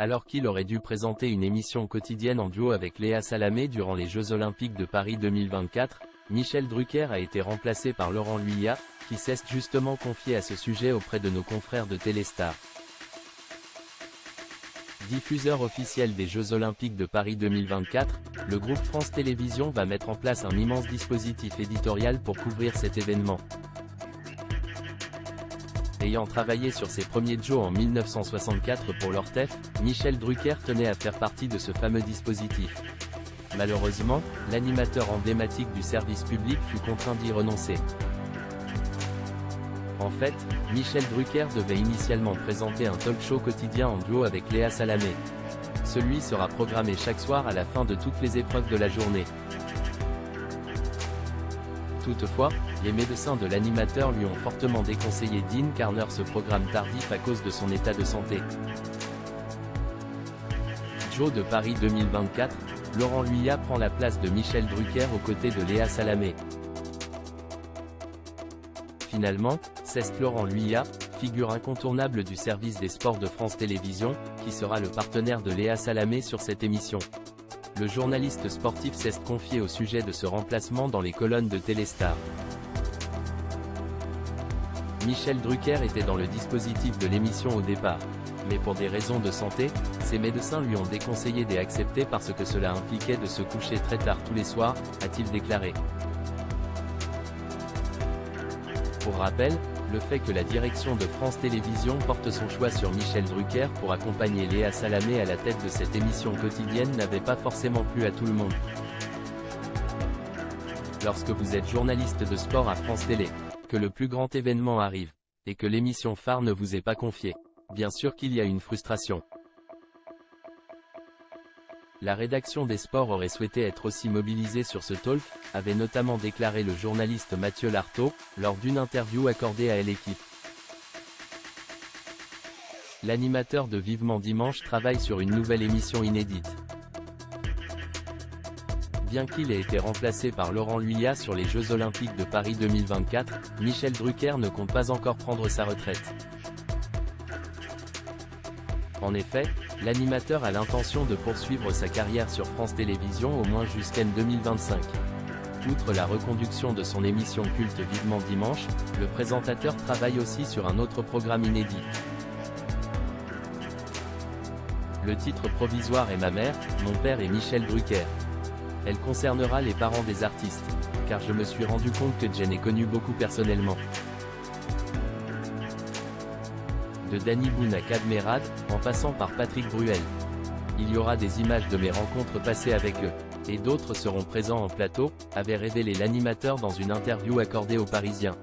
Alors qu'il aurait dû présenter une émission quotidienne en duo avec Léa Salamé durant les Jeux Olympiques de Paris 2024, Michel Drucker a été remplacé par Laurent Luyat, qui s'est justement confié à ce sujet auprès de nos confrères de Téléstar. Diffuseur officiel des Jeux Olympiques de Paris 2024, le groupe France Télévisions va mettre en place un immense dispositif éditorial pour couvrir cet événement. Ayant travaillé sur ses premiers Joe en 1964 pour l'Ortef, Michel Drucker tenait à faire partie de ce fameux dispositif. Malheureusement, l'animateur emblématique du service public fut contraint d'y renoncer. En fait, Michel Drucker devait initialement présenter un talk-show quotidien en duo avec Léa Salamé. Celui sera programmé chaque soir à la fin de toutes les épreuves de la journée. Toutefois, les médecins de l'animateur lui ont fortement déconseillé d'incarner ce programme tardif à cause de son état de santé. Joe de Paris 2024, Laurent Luyat prend la place de Michel Drucker aux côtés de Léa Salamé. Finalement, c'est Laurent Luyat, figure incontournable du service des sports de France Télévisions, qui sera le partenaire de Léa Salamé sur cette émission. Le journaliste sportif s'est confié au sujet de ce remplacement dans les colonnes de Téléstar. Michel Drucker était dans le dispositif de l'émission au départ. Mais pour des raisons de santé, ses médecins lui ont déconseillé d'accepter parce que cela impliquait de se coucher très tard tous les soirs, a-t-il déclaré. Pour rappel, le fait que la direction de France Télévisions porte son choix sur Michel Drucker pour accompagner Léa Salamé à la tête de cette émission quotidienne n'avait pas forcément plu à tout le monde. Lorsque vous êtes journaliste de sport à France Télé, que le plus grand événement arrive, et que l'émission phare ne vous est pas confiée, bien sûr qu'il y a une frustration. La rédaction des sports aurait souhaité être aussi mobilisée sur ce talk, avait notamment déclaré le journaliste Mathieu Lartaud, lors d'une interview accordée à L'Équipe. L'animateur de Vivement Dimanche travaille sur une nouvelle émission inédite. Bien qu'il ait été remplacé par Laurent Luyat sur les Jeux Olympiques de Paris 2024, Michel Drucker ne compte pas encore prendre sa retraite. En effet, l'animateur a l'intention de poursuivre sa carrière sur France Télévisions au moins jusqu'en 2025. Outre la reconduction de son émission culte Vivement Dimanche, le présentateur travaille aussi sur un autre programme inédit. Le titre provisoire est Ma mère, mon père et Michel Drucker. Elle concernera les parents des artistes, car je me suis rendu compte que j'en ai connu beaucoup personnellement. De Danny Boone à Cadmerade, en passant par Patrick Bruel. Il y aura des images de mes rencontres passées avec eux, et d'autres seront présents en plateau, avait révélé l'animateur dans une interview accordée aux Parisiens.